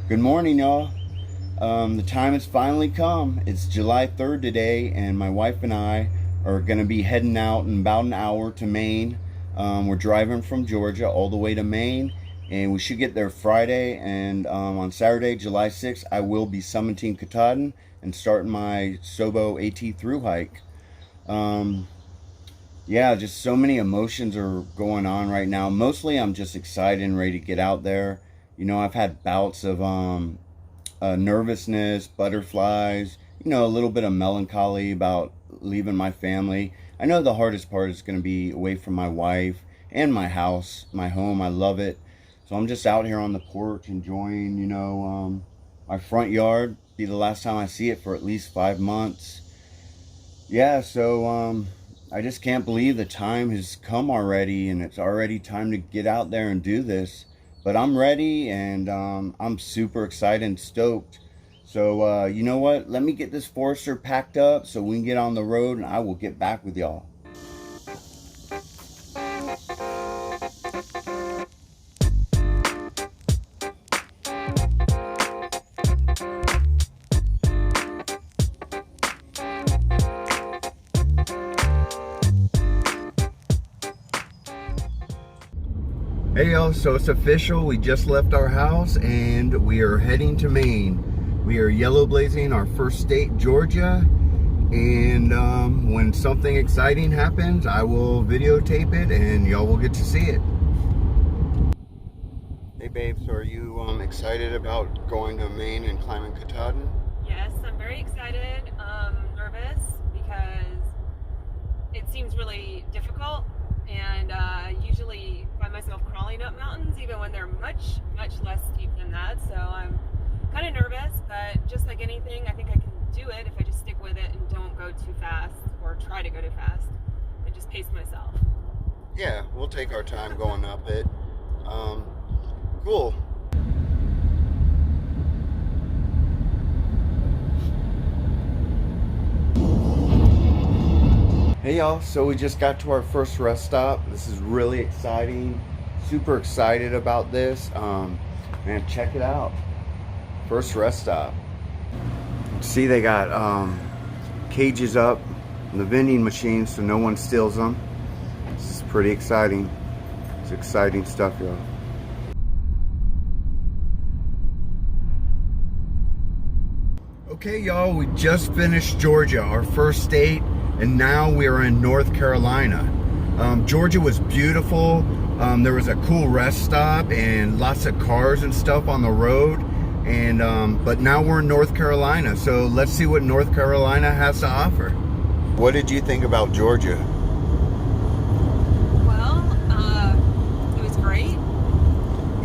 Good morning, y'all. The time has finally come. It's July 3rd today, and my wife and I are going to be heading out in about an hour to Maine. We're driving from Georgia all the way to Maine, and we should get there Friday. And on Saturday, July 6th, I will be summiting Katahdin and starting my Sobo AT thru hike. Yeah, just so many emotions are going on right now. Mostly I'm just excited and ready to get out there. You know, I've had bouts of nervousness, butterflies, you know, a little bit of melancholy about leaving my family. I know the hardest part is going to be away from my wife and my house, my home. I love it. So I'm just out here on the porch enjoying, you know, my front yard. Be the last time I see it for at least 5 months. Yeah, so I just can't believe the time has come already, and it's already time to get out there and do this. But I'm ready, and I'm super excited and stoked. So you know what? Let me get this Forester packed up so we can get on the road, and I will get back with y'all. Hey y'all, so it's official. We just left our house and we are heading to Maine. We are yellow blazing our first state, Georgia. And when something exciting happens, I will videotape it and y'all will get to see it. Hey babes, are you excited about going to Maine and climbing Katahdin? Yes, I'm very excited. Nervous because it seems really difficult, and usually find myself crawling up mountains even when they're much less steep than that. So I'm kind of nervous, but just like anything, I think I can do it if I just stick with it and don't go too fast or try to go too fast and just pace myself. Yeah, we'll take our time going up it. Cool. Hey y'all, so we just got to our first rest stop. This is really exciting. Super excited about this. Man, check it out. First rest stop. See, they got cages up in the vending machines so no one steals them. This is pretty exciting. It's exciting stuff, y'all. Okay, y'all, we just finished Georgia, our first state. And now we are in North Carolina. Georgia was beautiful. There was a cool rest stop and lots of cars and stuff on the road. And but now we're in North Carolina. So let's see what North Carolina has to offer. What did you think about Georgia? Well, it was great.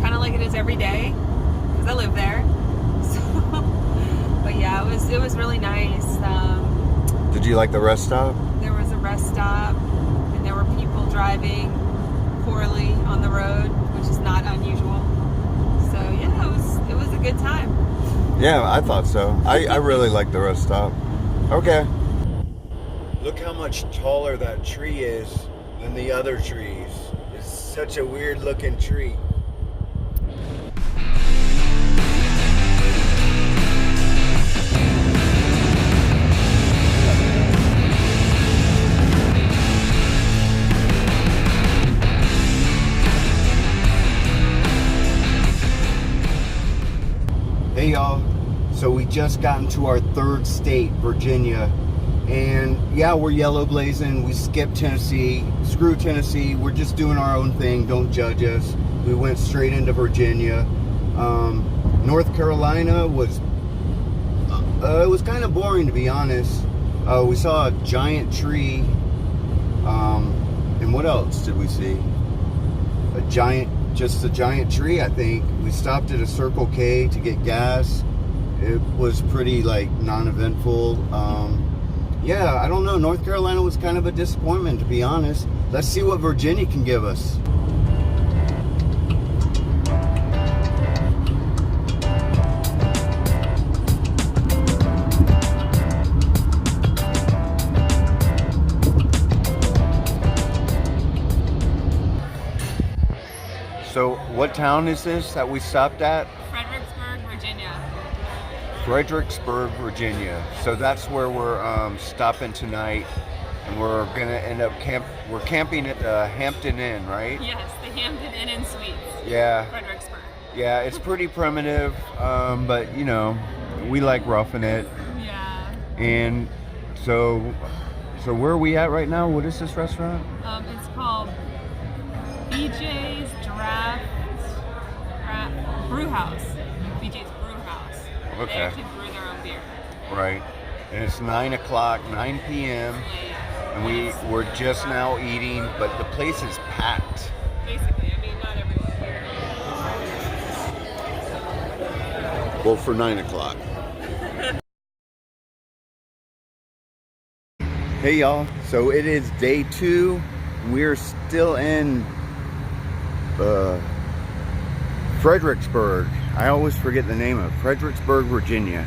Kind of like it is every day because I live there. So, but yeah, it was really nice. Did you like the rest stop? There was a rest stop, and there were people driving poorly on the road, which is not unusual. So yeah, it was a good time. Yeah, I thought so. I really liked the rest stop. Okay. Look how much taller that tree is than the other trees. It's such a weird looking tree. Hey y'all, so we just got into our third state, Virginia, and yeah, we're yellow blazing. We skipped Tennessee. Screw Tennessee, we're just doing our own thing. Don't judge us. We went straight into Virginia. North Carolina was it was kind of boring, to be honest. We saw a giant tree, and what else did we see? A giant just a giant tree, I think. We stopped at a Circle K to get gas. It was pretty like non-eventful. Yeah, I don't know. North Carolina was kind of a disappointment, to be honest. Let's see what Virginia can give us. So what town is this that we stopped at? Fredericksburg, Virginia. Fredericksburg, Virginia. So that's where we're stopping tonight, and we're gonna end up we're camping at the Hampton Inn, right? Yes, the Hampton Inn and Suites. Yeah. Fredericksburg. Yeah, it's pretty primitive, but you know, we like roughing it. Yeah. And so where are we at right now? What is this restaurant? It's called BJ's Draft Brew House. BJ's Brew House. Okay. They actually brew their own beer. Right. And it's 9 o'clock, 9 p.m. And we're just now eating, but the place is packed. Basically, I mean, not everyone's here. Well, for 9 o'clock. Hey y'all, so it is day 2. We're still in Fredericksburg. I always forget the name of it. Fredericksburg, Virginia.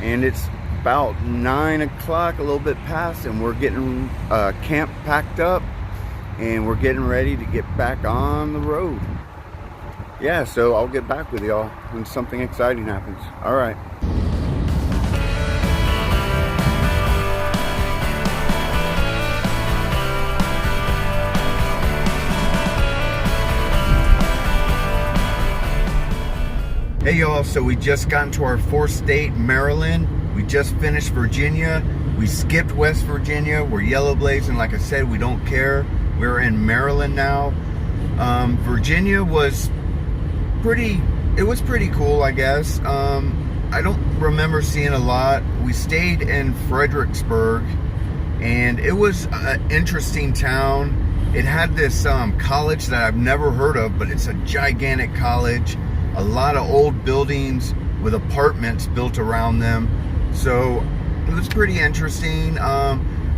And it's about 9 o'clock, a little bit past, and we're getting camp packed up, and we're getting ready to get back on the road. Yeah, so I'll get back with y'all when something exciting happens. All right. Hey y'all, so we just got into our 4th state, Maryland. We just finished Virginia. We skipped West Virginia. We're yellow blazing. Like I said, we don't care. We're in Maryland now. Virginia was pretty cool, I guess. I don't remember seeing a lot. We stayed in Fredericksburg, and it was an interesting town. It had this college that I've never heard of, but it's a gigantic college. A lot of old buildings with apartments built around them. So it was pretty interesting.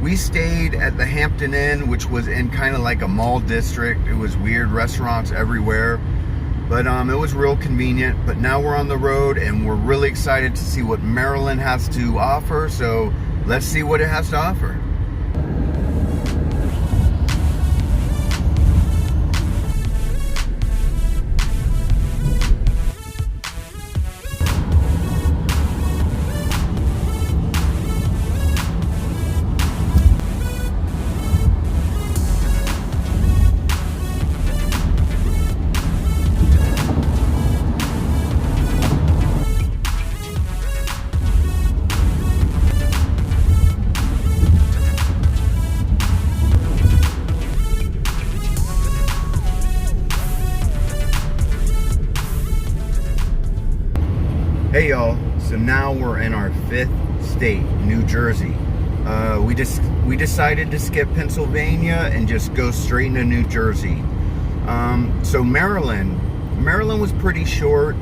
We stayed at the Hampton Inn, which was in kind of like a mall district. It was weird, restaurants everywhere. But it was real convenient. But now we're on the road, and we're really excited to see what Maryland has to offer. So let's see what it has to offer. Hey y'all, so now we're in our 5th state, New Jersey. We decided to skip Pennsylvania and just go straight into New Jersey. So Maryland was pretty short.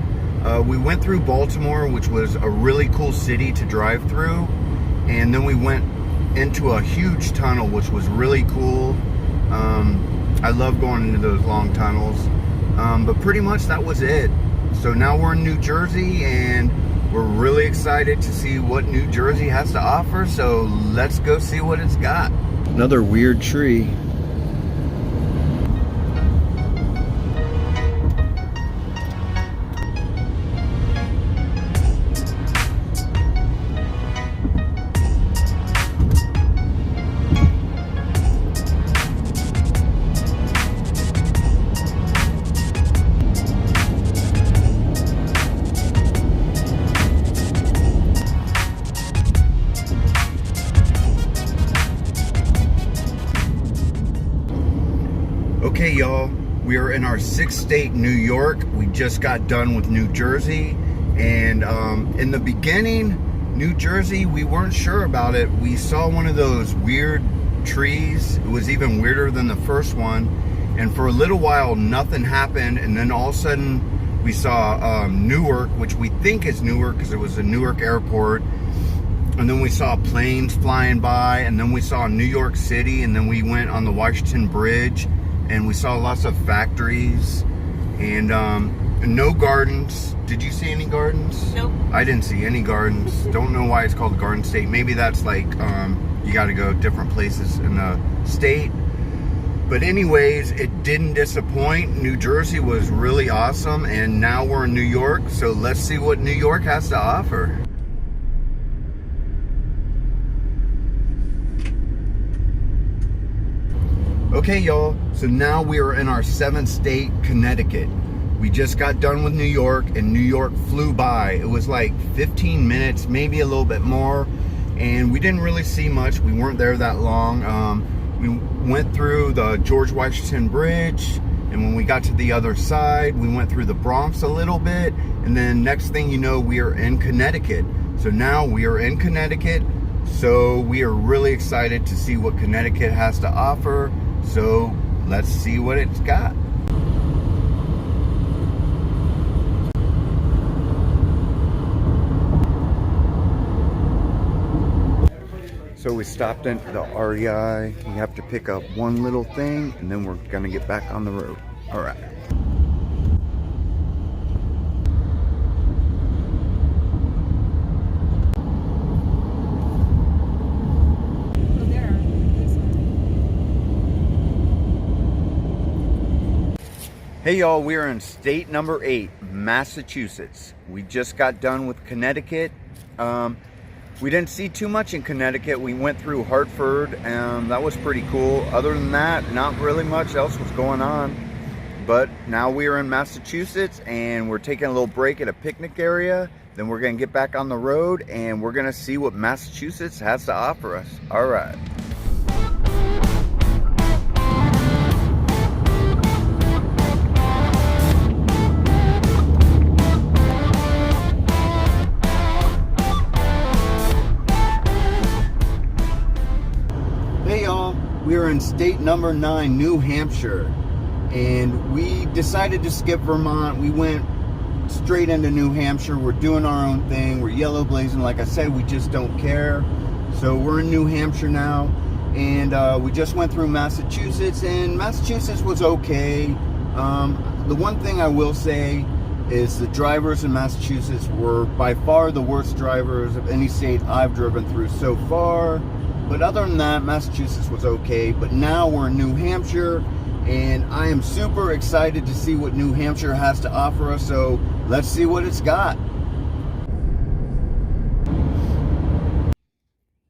We went through Baltimore, which was a really cool city to drive through, and then we went into a huge tunnel, which was really cool. I love going into those long tunnels, but pretty much that was it. So now we're in New Jersey, and we're really excited to see what New Jersey has to offer. So let's go see what it's got. Another weird tree. Okay, y'all, we are in our 6th state, New York. We just got done with New Jersey, and in the beginning, New Jersey, we weren't sure about it. We saw one of those weird trees. It was even weirder than the first one, and for a little while nothing happened, and then all of a sudden we saw Newark, which we think is Newark because it was a Newark airport, and then we saw planes flying by, and then we saw New York City, and then we went on the Washington Bridge and we saw lots of factories and no gardens. Did you see any gardens? Nope. I didn't see any gardens. Don't know why it's called Garden State. Maybe that's like you got to go different places in the state. But anyways, it didn't disappoint. New Jersey was really awesome, and now we're in New York, so let's see what New York has to offer. Okay, y'all, so now we are in our 7th state, Connecticut. We just got done with New York, and New York flew by. It was like 15 minutes, maybe a little bit more, and we didn't really see much. We weren't there that long. We went through the George Washington Bridge, and when we got to the other side, we went through the Bronx a little bit, and then next thing you know, we are in Connecticut. So now we are in Connecticut, so we are really excited to see what Connecticut has to offer. So let's see what it's got. So we stopped into the REI. We have to pick up one little thing, and then we're gonna get back on the road. All right. Hey y'all, we are in state number 8, Massachusetts. We just got done with Connecticut. We didn't see too much in Connecticut. We went through Hartford, and that was pretty cool. Other than that, not really much else was going on. But now we are in Massachusetts, and we're taking a little break at a picnic area. Then we're gonna get back on the road, and we're gonna see what Massachusetts has to offer us. All right. We are in state number 9, New Hampshire, and we decided to skip Vermont. We went straight into New Hampshire. We're doing our own thing. We're yellow blazing. Like I said, we just don't care. So we're in New Hampshire now, and we just went through Massachusetts, and Massachusetts was okay. The one thing I will say is the drivers in Massachusetts were by far the worst drivers of any state I've driven through so far. But other than that, Massachusetts was okay. But now we're in New Hampshire, and I am super excited to see what New Hampshire has to offer us. So let's see what it's got.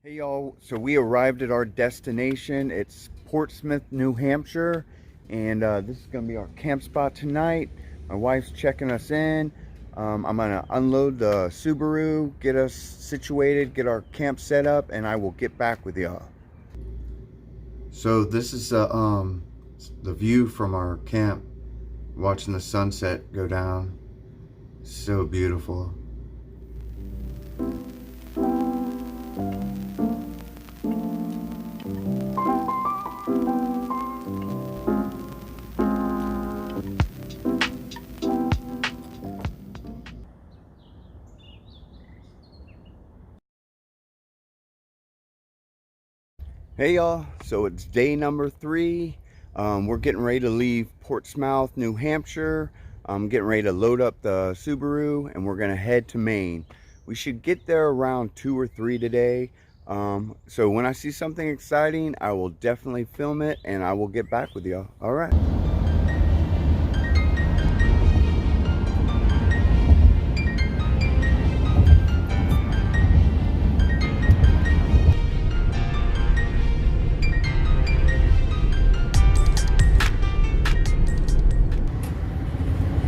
Hey y'all, so we arrived at our destination. It's Portsmouth, New Hampshire, and this is gonna be our camp spot tonight. My wife's checking us in. I'm gonna unload the Subaru, get us situated, get our camp set up, and I will get back with y'all. So this is the view from our camp, watching the sunset go down. So beautiful. Hey y'all, so it's day number 3. We're getting ready to leave Portsmouth, New Hampshire. I'm getting ready to load up the Subaru, and we're gonna head to Maine. We should get there around 2 or 3 today. So when I see something exciting, I will definitely film it, and I will get back with y'all. All right.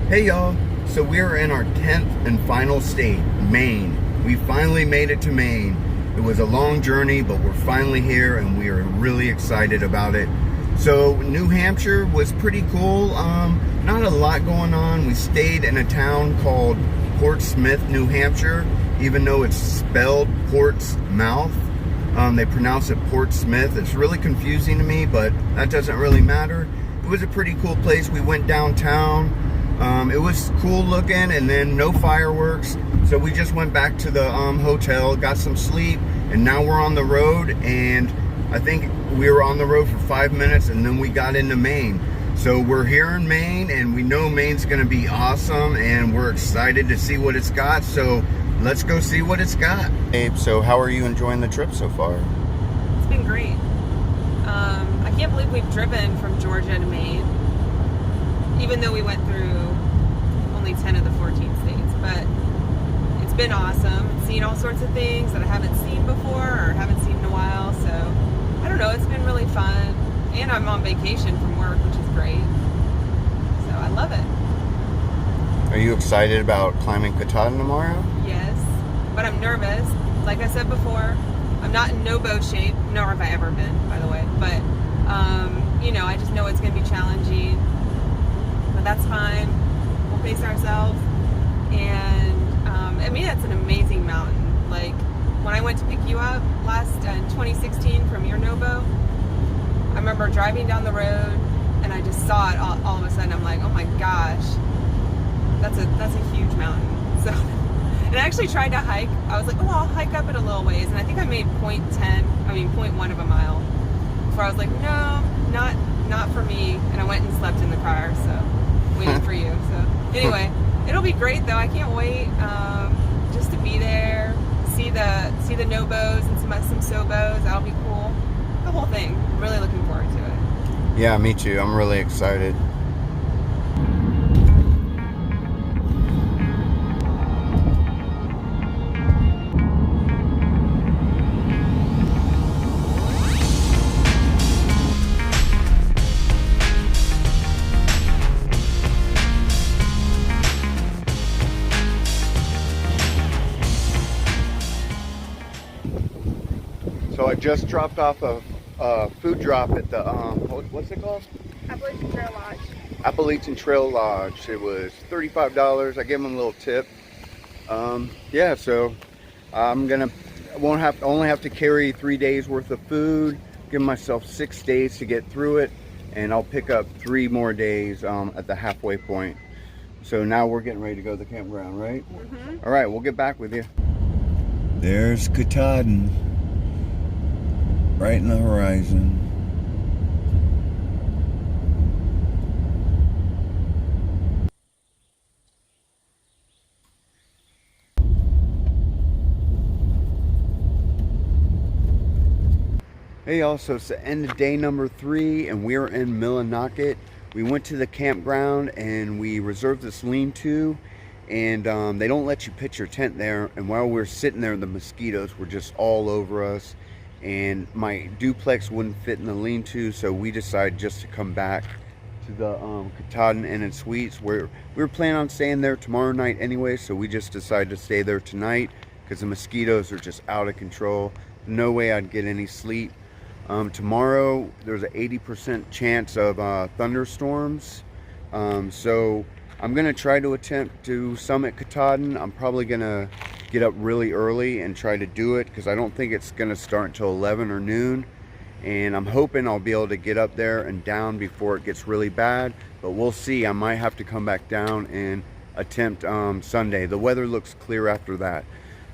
Hey y'all, so we're in our 10th and final state, Maine. We finally made it to Maine. It was a long journey, but we're finally here, and we are really excited about it. So New Hampshire was pretty cool. Not a lot going on. We stayed in a town called Portsmouth, New Hampshire, even though it's spelled Portsmouth. They pronounce it Portsmouth. It's really confusing to me, but that doesn't really matter. was a pretty cool place. We went downtown. It was cool looking, and then no fireworks. So we just went back to the hotel, got some sleep, and now we're on the road. And I think we were on the road for 5 minutes, and then we got into Maine. So we're here in Maine, and we know Maine's gonna be awesome, and we're excited to see what it's got. So let's go see what it's got. Abe, so how are you enjoying the trip so far? It's been great. I can't believe we've driven from Georgia to Maine, even though we went through only 10 of the 14 states. But it's been awesome. Seen all sorts of things that I haven't seen before or haven't seen in a while. So I don't know, it's been really fun. And I'm on vacation from work, which is great. So I love it. Are you excited about climbing Katahdin tomorrow? Yes, but I'm nervous. Like I said before, I'm not in Nobo shape, nor have I ever been, by the way. But, you know, I just know it's going to be challenging. But that's fine. We'll pace ourselves. And, I mean, that's an amazing mountain. Like, when I went to pick you up in 2016 from your Nobo, I remember driving down the road, and I just saw it all of a sudden. I'm like, oh my gosh, that's a huge mountain. So, and I actually tried to hike. I was like, oh, I'll hike up it a little ways, and I think I made 0.1 of a mile. Before I was like, no, not for me. And I went and slept in the car, so waiting for you. So anyway, it'll be great though. I can't wait just to be there, see the Nobos and some Sobos. That'll be cool. The whole thing. I'm really looking forward to it. Yeah, me too. I'm really excited. So I just dropped off a food drop at the what's it called? Appalachian Trail Lodge. Appalachian Trail Lodge. It was $35. I gave them a little tip. Yeah, so only have to carry 3 days worth of food. Give myself 6 days to get through it, and I'll pick up 3 more days at the halfway point. So now we're getting ready to go to the campground, right? Mm-hmm. All right, we'll get back with you. There's Katahdin. Right in the horizon. Hey y'all, so it's the end of day number 3 and we're in Millinocket. We went to the campground and we reserved this lean-to, and they don't let you pitch your tent there, and while we're sitting there the mosquitoes were just all over us. And my duplex wouldn't fit in the lean-to, so we decided just to come back to the Katahdin Inn & Suites, where we were planning on staying there tomorrow night anyway, so we just decided to stay there tonight because the mosquitoes are just out of control. No way I'd get any sleep. Tomorrow there's an 80% chance of thunderstorms, so I'm gonna try to attempt to summit Katahdin. I'm probably gonna get up really early and try to do it because I don't think it's gonna start until 11 or noon, and I'm hoping I'll be able to get up there and down before it gets really bad, but we'll see. I might have to come back down and attempt Sunday. The weather looks clear after that.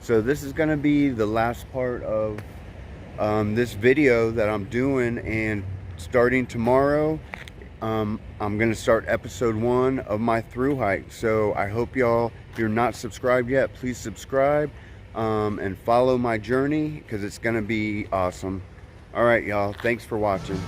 So this is gonna be the last part of this video that I'm doing, and starting tomorrow I'm gonna start episode 1 of my thru hike. So I hope y'all, if you're not subscribed yet, please subscribe and follow my journey because it's gonna be awesome. All right y'all, thanks for watching.